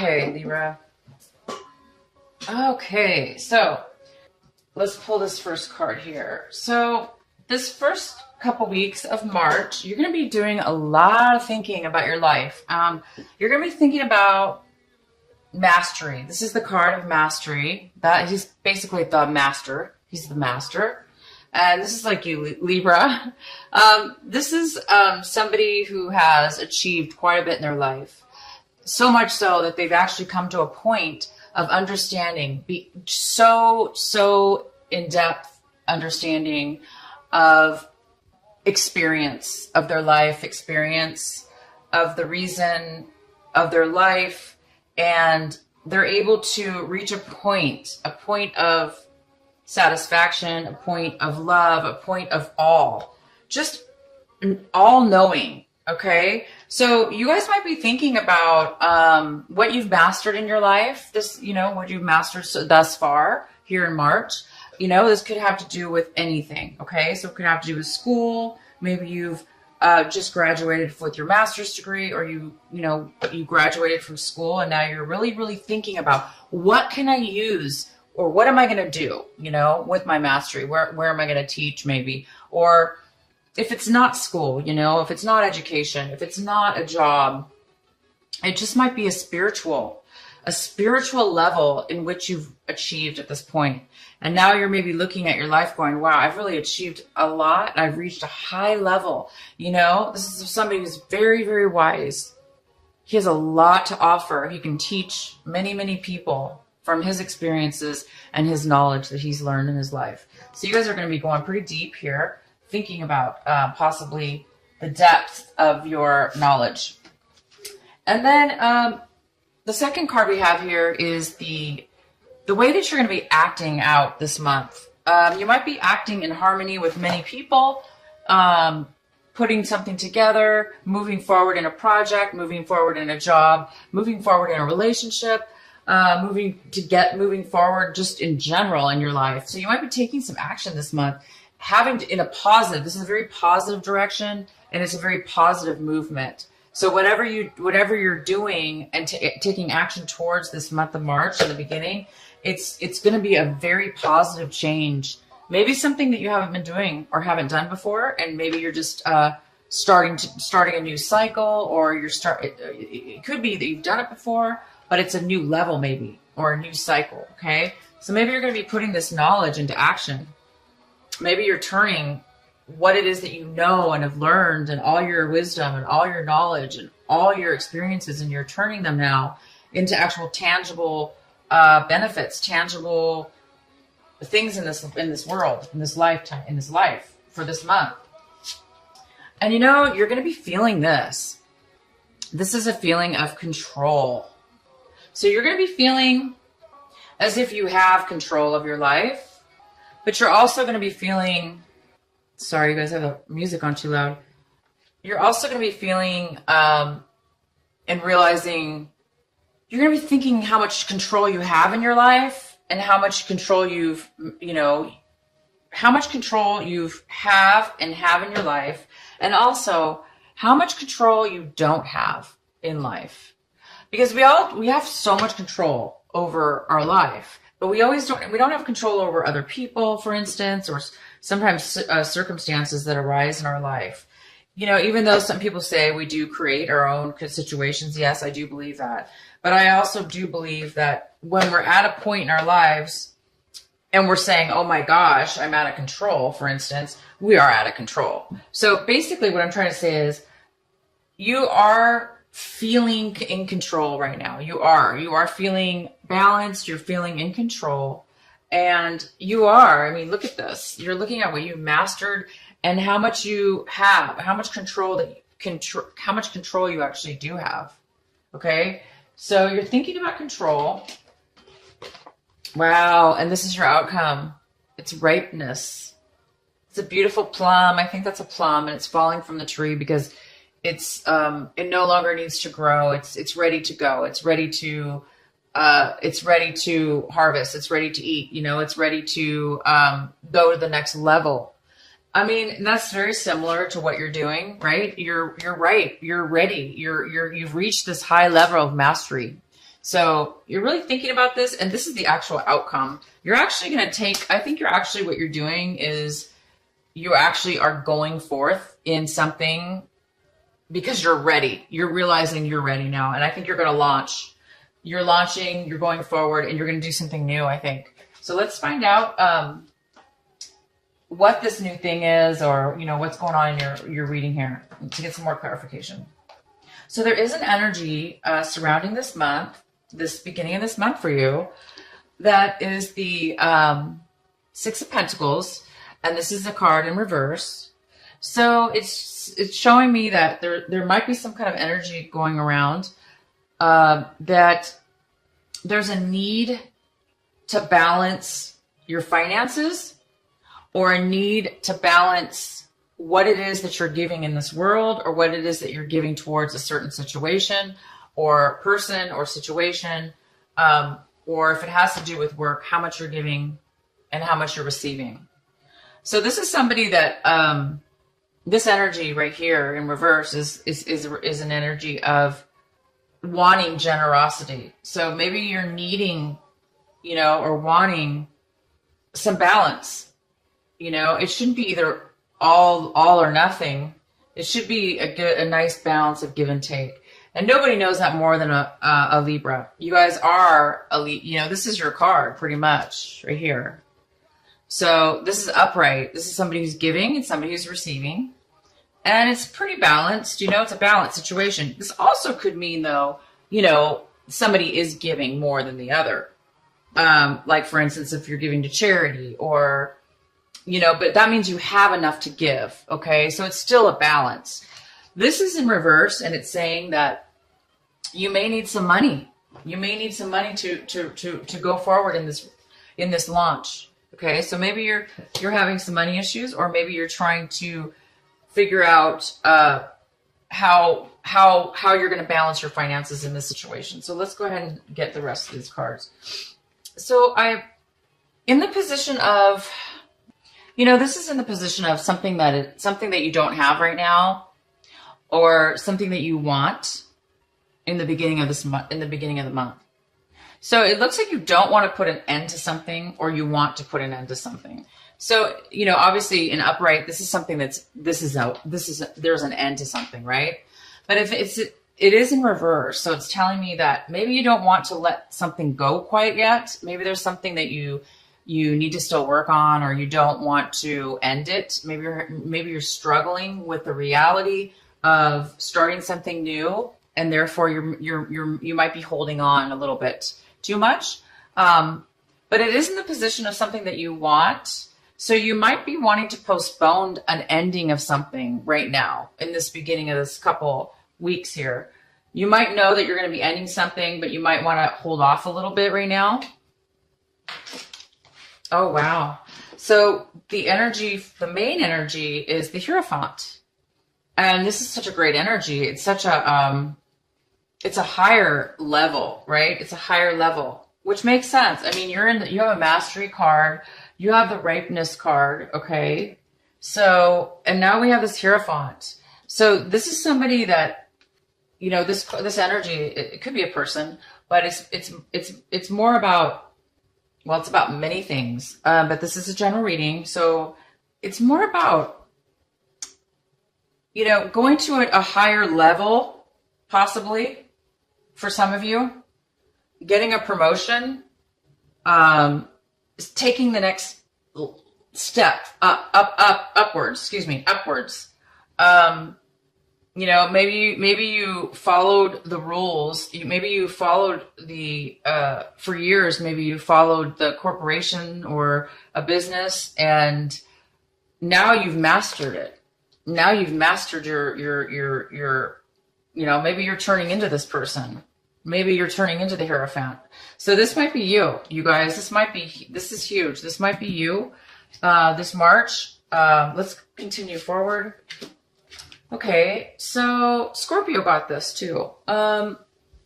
Okay, Libra. Okay, so let's pull this first card here. So this first couple weeks of March, you're going to be doing a lot of thinking about your life. You're going to be thinking about mastery. This is the card of mastery. That he's basically the master. He's the master. And this is like you, Libra. This is somebody who has achieved quite a bit in their life. So much so that they've actually come to a point of understanding, so in-depth understanding of experience, of their life experience, of the reason of their life, and they're able to reach a point of satisfaction, a point of love, a point of all, just all knowing. Okay. So you guys might be thinking about, what you've mastered in your life, what you've mastered thus far here in March. This could have to do with anything. Okay. So it could have to do with school. Maybe you've, just graduated with your master's degree, or you graduated from school and now you're really, really thinking about what can I use, or what am I going to do, with my mastery? Where am I going to teach maybe? Or if it's not school, if it's not education, if it's not a job, it just might be a spiritual level in which you've achieved at this point. And now you're maybe looking at your life going, wow, I've really achieved a lot. I've reached a high level. This is somebody who's very, very wise. He has a lot to offer. He can teach many, many people from his experiences and his knowledge that he's learned in his life. So you guys are going to be going pretty deep here, thinking about possibly the depth of your knowledge. And then the second card we have here is the way that you're going to be acting out this month. You might be acting in harmony with many people, putting something together, moving forward in a project, moving forward in a job, moving forward in a relationship, moving forward just in general in your life. So you might be taking some action this month, this is a very positive direction, and it's a very positive movement. So whatever you're doing and taking action towards this month of March in the beginning, it's going to be a very positive change. Maybe something that you haven't been doing or haven't done before, and maybe you're just starting a new cycle, or it could be that you've done it before, but it's a new level maybe, or a new cycle. Okay, so maybe you're going to be putting this knowledge into action. Maybe you're turning what it is that you know and have learned, and all your wisdom and all your knowledge and all your experiences, and you're turning them now into actual tangible benefits, tangible things in this world, in this lifetime, in this life for this month. And you're going to be feeling this. This is a feeling of control. So you're going to be feeling as if you have control of your life. But you're also going to be feeling, sorry, you guys have the music on too loud. You're also going to be feeling and realizing, you're going to be thinking how much control you have in your life, and how much control you have in your life, and also how much control you don't have in life. Because we have so much control over our life. But we don't have control over other people, for instance, or sometimes circumstances that arise in our life. Even though some people say we do create our own situations, yes, I do believe that. But I also do believe that when we're at a point in our lives and we're saying, oh my gosh, I'm out of control, for instance, we are out of control. So basically what I'm trying to say is, you are feeling in control right now. You are feeling balanced. You're feeling in control, and look at this. You're looking at what you mastered and how much you have, how much control you actually do have. Okay. So you're thinking about control. Wow. And this is your outcome. It's ripeness. It's a beautiful plum. I think that's a plum, and it's falling from the tree because it no longer needs to grow. It's ready to go. It's ready to harvest. It's ready to eat. It's ready to go to the next level. I mean, that's very similar to what you're doing, right? You're right. You're ready. You've reached this high level of mastery. So you're really thinking about this, and this is the actual outcome. You're actually going to take, I think what you're doing is you actually are going forth in something because you're ready. You're realizing you're ready now. And I think you're going to launch. You're launching, you're going forward, and you're going to do something new, I think. So let's find out what this new thing is, or, you know, what's going on in your reading here to get some more clarification. So there is an energy surrounding this month, this beginning of this month for you, that is the Six of Pentacles, and this is a card in reverse. So it's showing me that there might be some kind of energy going around, that there's a need to balance your finances, or a need to balance what it is that you're giving in this world, or what it is that you're giving towards a certain situation or person or situation, or if it has to do with work, how much you're giving and how much you're receiving. So this is somebody that this energy right here in reverse is an energy of wanting generosity. So maybe you're needing, you know, or wanting some balance. You know, it shouldn't be either all or nothing. It should be a nice balance of give and take. And nobody knows that more than a Libra. You guys are you know, this is your card pretty much right here. So this is upright. This is somebody who's giving and somebody who's receiving. And it's pretty balanced. You know, it's a balanced situation. This also could mean, though, you know, somebody is giving more than the other. Like, for instance, if you're giving to charity, or, you know, but that means you have enough to give. Okay. So it's still a balance. This is in reverse, and it's saying that you may need some money. You may need some money to go forward in this launch. Okay. So maybe you're having some money issues, or maybe you're trying to figure out how you're going to balance your finances in this situation. So let's go ahead and get the rest of these cards. So in the position of, you know, this is in the position of something that you don't have right now, or something that you want in the beginning of this month, in the beginning of the month. So it looks like you don't want to put an end to something, or you want to put an end to something. So, you know, obviously in upright, this is something there's an end to something, right? But if it is in reverse, so it's telling me that maybe you don't want to let something go quite yet. Maybe there's something that you need to still work on, or you don't want to end it. Maybe you're struggling with the reality of starting something new, and therefore you might be holding on a little bit too much. But it is in the position of something that you want. So you might be wanting to postpone an ending of something right now in this beginning of this couple weeks here. You might know that you're going to be ending something, but you might want to hold off a little bit right now. Oh, wow. So the main energy is the Hierophant. And this is such a great energy. It's such it's a higher level, right? It's a higher level, which makes sense. I mean, you have a mastery card. You have the ripeness card, okay? So, and now we have this Hierophant. So this is somebody that, you know, this energy, it could be a person, but it's more about, well, it's about many things. But this is a general reading. So it's more about, you know, going to a higher level, possibly, for some of you, getting a promotion, is taking the next step upwards. You know, maybe you followed the rules. Maybe you followed for years, maybe you followed the corporation or a business, and now you've mastered it. Now you've mastered your, you know, maybe you're turning into this person. Maybe you're turning into the Hierophant. So this might be you guys. This is huge. This might be you, this March. Let's continue forward. Okay. So Scorpio got this too. In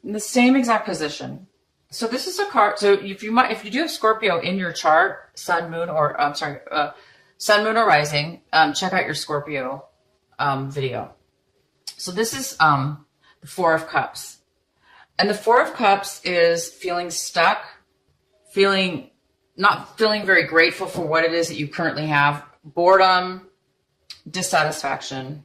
the same exact position. So this is a card. So if you do have Scorpio in your chart, sun, moon, or sun, moon, or rising, check out your Scorpio, video. So this is, the Four of Cups. And the Four of Cups is feeling stuck, not feeling very grateful for what it is that you currently have, boredom, dissatisfaction,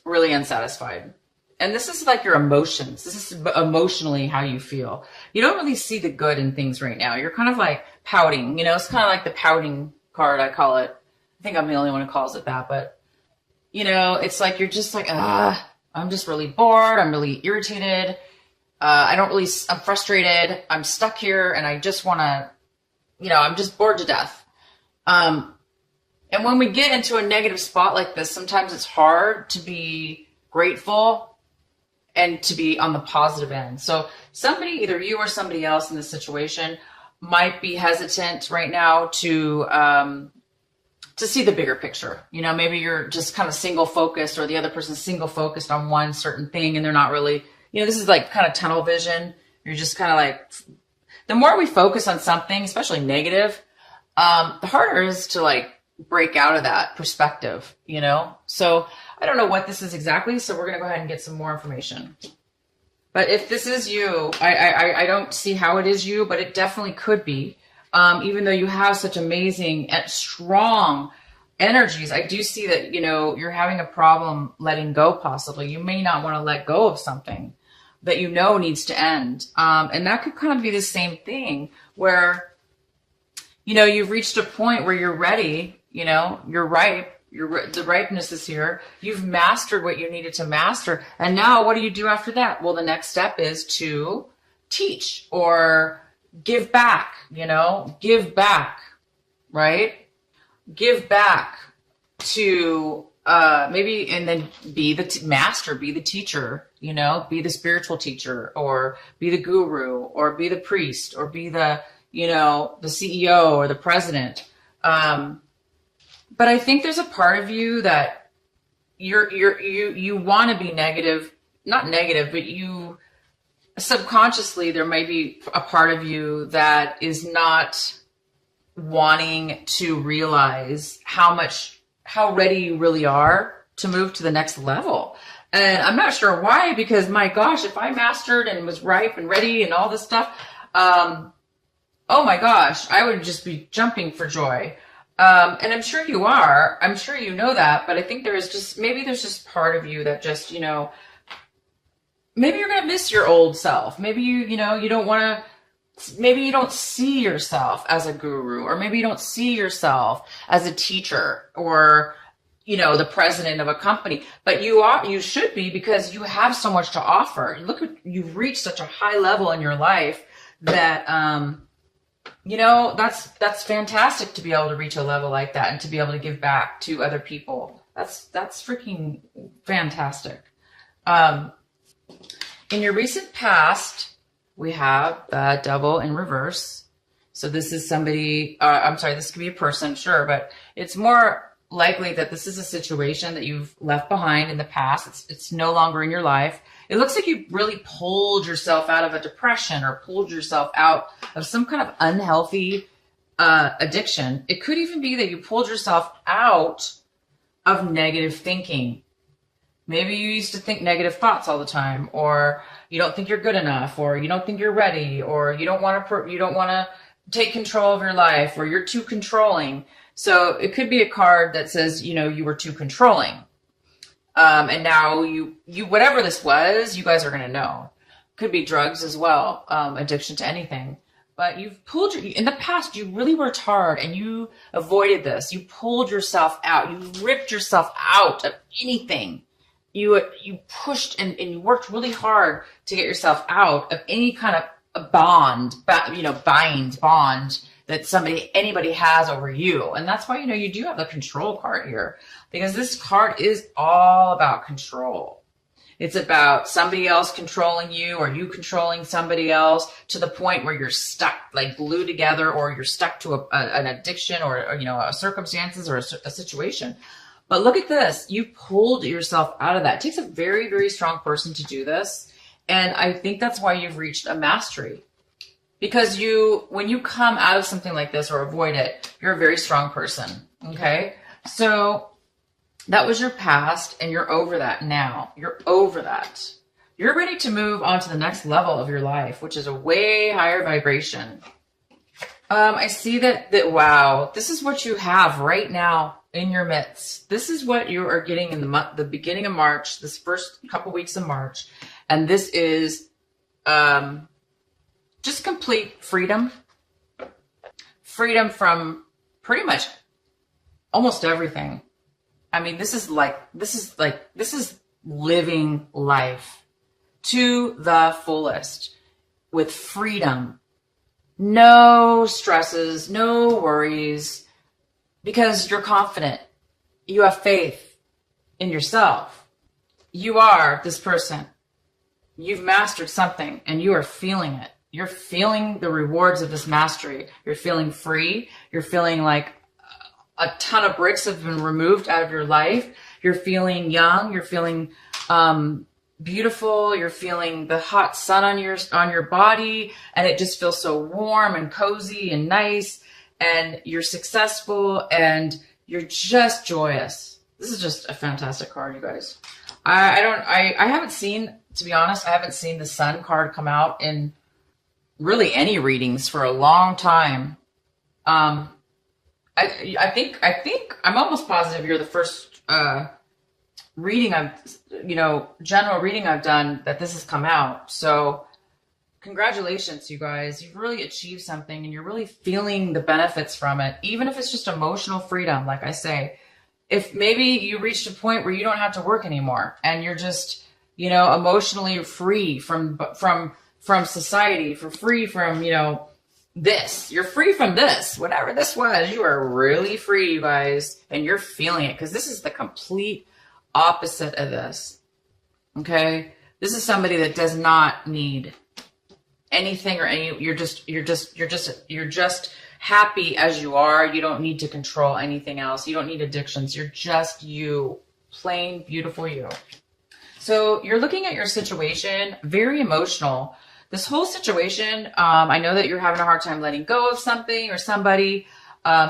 really unsatisfied. And this is like your emotions. This is emotionally how you feel. You don't really see the good in things right now. You're kind of like pouting, it's kind of like the pouting card, I call it. I think I'm the only one who calls it that, but it's like, you're just like, I'm just really bored. I'm really irritated. I'm frustrated. I'm stuck here and I just want to, I'm just bored to death. And when we get into a negative spot like this, sometimes it's hard to be grateful and to be on the positive end. So somebody, either you or somebody else in this situation, might be hesitant right now to see the bigger picture. Maybe you're just kind of single focused, or the other person's single focused on one certain thing, and they're not really, this is like kind of tunnel vision. You're just kind of like, the more we focus on something, especially negative, the harder it is to like break out of that perspective, So I don't know what this is exactly, so we're going to go ahead and get some more information. But if this is you, I don't see how it is you, but it definitely could be. Even though you have such amazing and strong energies, I do see that, you're having a problem letting go possibly. You may not want to let go of something that needs to end. And that could kind of be the same thing where, you've reached a point where you're ready, you're ripe. The ripeness is here. You've mastered what you needed to master. And now what do you do after that? Well, the next step is to teach or give back, give back, right? Give back to, maybe, and then be the master, be the teacher, be the spiritual teacher, or be the guru, or be the priest, or be the, the CEO or the president. But I think there's a part of you that you want to be negative, not negative, but you subconsciously, there may be a part of you that is not wanting to realize how ready you really are to move to the next level. And I'm not sure why, because my gosh, if I mastered and was ripe and ready and all this stuff, oh my gosh, I would just be jumping for joy. And I'm sure you are. I'm sure you know that, but I think there's just part of you that just, maybe you're going to miss your old self. Maybe you don't want to, maybe you don't see yourself as a guru, or maybe you don't see yourself as a teacher or, the president of a company, but you should be, because you have so much to offer. You've reached such a high level in your life that, that's fantastic to be able to reach a level like that and to be able to give back to other people. That's freaking fantastic. In your recent past, we have the Devil in reverse. So this is somebody, this could be a person, sure, but it's more likely that this is a situation that you've left behind in the past. It's no longer in your life. It looks like you really pulled yourself out of a depression, or pulled yourself out of some kind of unhealthy addiction. It could even be that you pulled yourself out of negative thinking. Maybe you used to think negative thoughts all the time, or you don't think you're good enough, or you don't think you're ready, or you don't want to take control of your life, or you're too controlling. So it could be a card that says, you were too controlling. And now you whatever this was, you guys are going to know. Could be drugs as well, addiction to anything. But in the past, you really worked hard and you avoided this. You pulled yourself out. You ripped yourself out of anything. You pushed and you worked really hard to get yourself out of any kind of a bond that anybody has over you. And that's why, you do have the control card here, because this card is all about control. It's about somebody else controlling you, or you controlling somebody else, to the point where you're stuck, like glued together, or you're stuck to an addiction, or a circumstances, or a situation. But look at this. You pulled yourself out of that. It takes a very, very strong person to do this. And I think that's why you've reached a mastery. Because when you come out of something like this or avoid it, you're a very strong person. Okay. So that was your past, and you're over that now. You're over that. You're ready to move on to the next level of your life, which is a way higher vibration. I see that wow, this is what you have right now in your midst. This is what you are getting in the beginning of March, this first couple weeks of March. And this is just complete freedom. Freedom from pretty much almost everything. I mean, this is living life to the fullest with freedom. No stresses, no worries, because you're confident. You have faith in yourself. You are this person. You've mastered something and you are feeling it. You're feeling the rewards of this mastery. You're feeling free. You're feeling like a ton of bricks have been removed out of your life. You're feeling young. You're feeling beautiful. You're feeling the hot sun on your body, and it just feels so warm and cozy and nice, and you're successful and you're just joyous. This is just a fantastic card, you guys. I haven't seen, to be honest, I haven't seen the sun card come out in really any readings for a long time. I think I'm almost positive you're the first general reading I've done that this has come out. So congratulations, you guys. You've really achieved something and you're really feeling the benefits from it, even if it's just emotional freedom. Like I say, if maybe you reached a point where you don't have to work anymore and you're just, emotionally free from society, free from, this. You're free from this, whatever this was. You are really free, you guys, and you're feeling it, because this is the complete opposite of this. Okay, this is somebody that does not need anything or any. You're just happy as you are. You don't need to control anything else. You don't need addictions. You're just you, plain beautiful you. So you're looking at your situation, very emotional. This whole situation, I know that you're having a hard time letting go of something or somebody.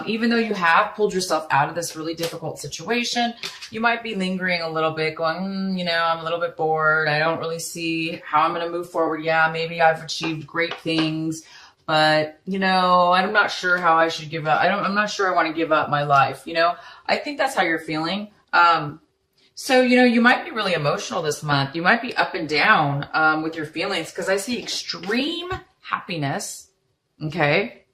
Even though you have pulled yourself out of this really difficult situation, you might be lingering a little bit, going, I'm a little bit bored. I don't really see how I'm going to move forward. Yeah, maybe I've achieved great things, but, I'm not sure how I should give up. I'm not sure I want to give up my life. I think that's how you're feeling. So, you might be really emotional this month. You might be up and down with your feelings, because I see extreme happiness. Okay.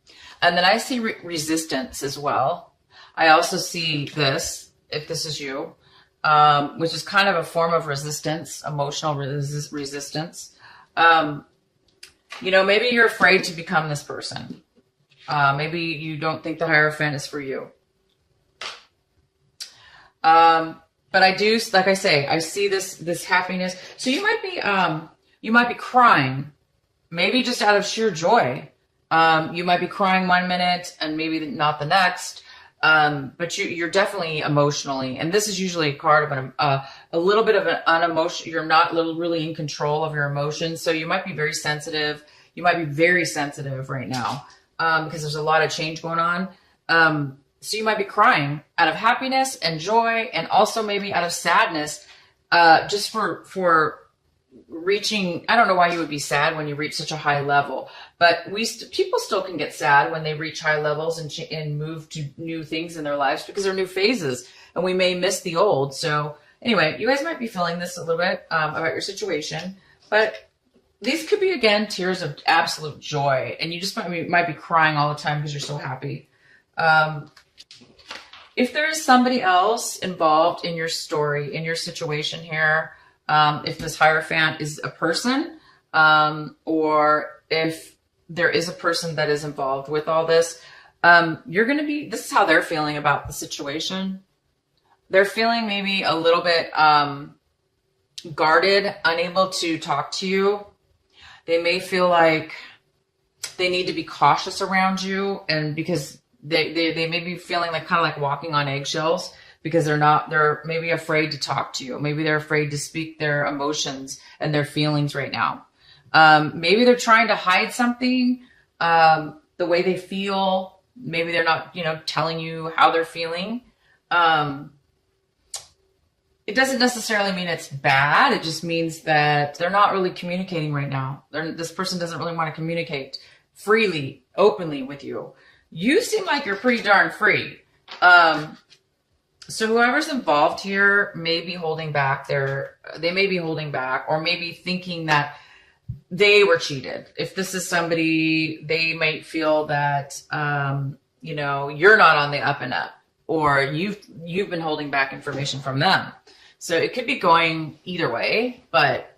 And then I see resistance as well. I also see this, if this is you, which is kind of a form of resistance, emotional resistance. Maybe you're afraid to become this person. Maybe you don't think the Hierophant is for you. But I do, like I say, I see this happiness. So you might be crying, maybe just out of sheer joy. You might be crying one minute and maybe not the next. But you're definitely emotionally, and this is usually a card of a little bit of an unemotional. You're not really in control of your emotions. So you might be very sensitive. You might be very sensitive right now, because there's a lot of change going on. So you might be crying out of happiness and joy, and also maybe out of sadness, just for reaching. I don't know why you would be sad when you reach such a high level, but people still can get sad when they reach high levels and move to new things in their lives, because they're new phases, and we may miss the old. So anyway, you guys might be feeling this a little bit about your situation, but these could be, again, tears of absolute joy, and you just might be crying all the time because you're so happy. If there is somebody else involved in your story, in your situation here, if this Hierophant is a person, or if there is a person that is involved with all this, this is how they're feeling about the situation. They're feeling maybe a little bit guarded, unable to talk to you. They may feel like they need to be cautious around you, and because they may be feeling like kind of like walking on eggshells, because they're maybe afraid to talk to you. Maybe they're afraid to speak their emotions and their feelings right now. Maybe they're trying to hide something, the way they feel. Maybe they're not, telling you how they're feeling. it doesn't necessarily mean it's bad. It just means that they're not really communicating right now. This person doesn't really want to communicate freely, openly with you. You seem like you're pretty darn free. So whoever's involved here may be holding back they may be holding back, or maybe thinking that they were cheated. If this is somebody, they might feel that, you know, you're not on the up and up, or you've been holding back information from them. So it could be going either way, but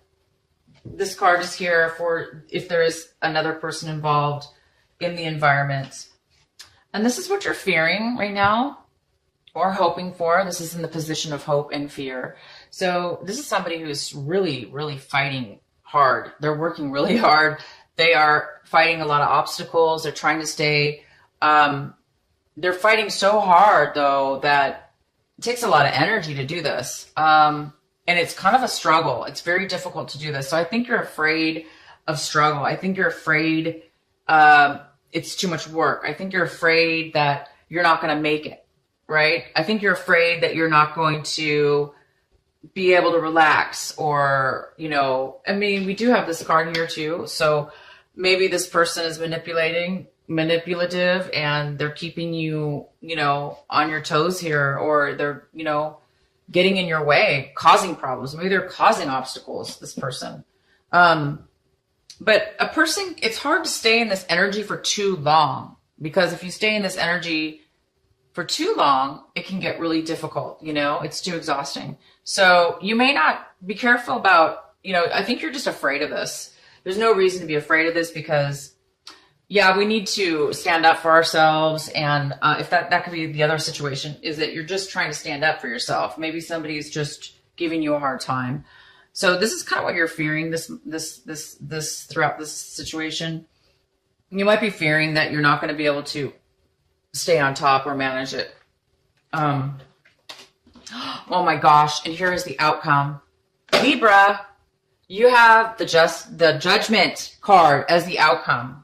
this card is here for if there is another person involved in the environment. And this is what you're fearing right now, or hoping for. This is in the position of hope and fear. So this is somebody who's really, really fighting hard. They're working really hard. They are fighting a lot of obstacles. They're trying to stay, they're fighting so hard though, that it takes a lot of energy to do this. And it's kind of a struggle. It's very difficult to do this. So I think you're afraid of struggle. I think you're afraid, it's too much work. I think you're afraid that you're not going to make it, right? I think you're afraid that you're not going to be able to relax, or, you know, I mean, we do have this card here too. So maybe this person is manipulative, and they're keeping you, you know, on your toes here, or they're, you know, getting in your way, causing problems. Maybe they're causing obstacles, this person. But a person, it's hard to stay in this energy for too long, because if you stay in this energy for too long, it can get really difficult. You know, it's too exhausting. So you may not be careful about, you know, I think you're just afraid of this. There's no reason to be afraid of this, because yeah, we need to stand up for ourselves. And if that could be the other situation, is that you're just trying to stand up for yourself. Maybe somebody's just giving you a hard time. So this is kind of what you're fearing this throughout this situation. You might be fearing that you're not going to be able to stay on top or manage it. Oh my gosh. And here is the outcome. Libra, you have the Judgment card as the outcome.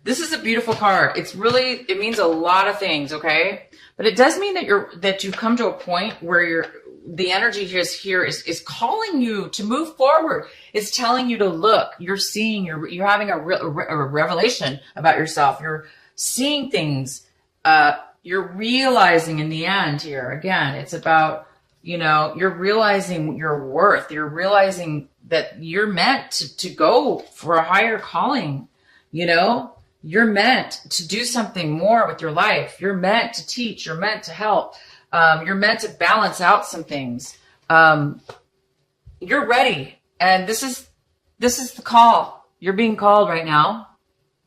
This is a beautiful card. It means a lot of things, okay? But it does mean that you've come to a point where the energy is calling you to move forward. It's telling you to look. You're seeing, you're having a revelation about yourself. You're seeing things. You're realizing in the end here, again, it's about, you know, you're realizing your worth. You're realizing that you're meant to go for a higher calling, you know? You're meant to do something more with your life. You're meant to teach. You're meant to help. You're meant to balance out some things. You're ready. And this is the call. You're being called right now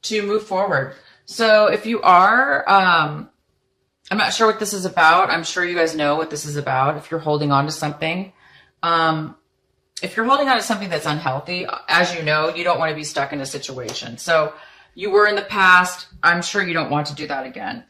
to move forward. So if you are, I'm not sure what this is about. I'm sure you guys know what this is about. If you're holding on to something, if you're holding on to something that's unhealthy, as you know, you don't want to be stuck in a situation. So you were in the past. I'm sure you don't want to do that again.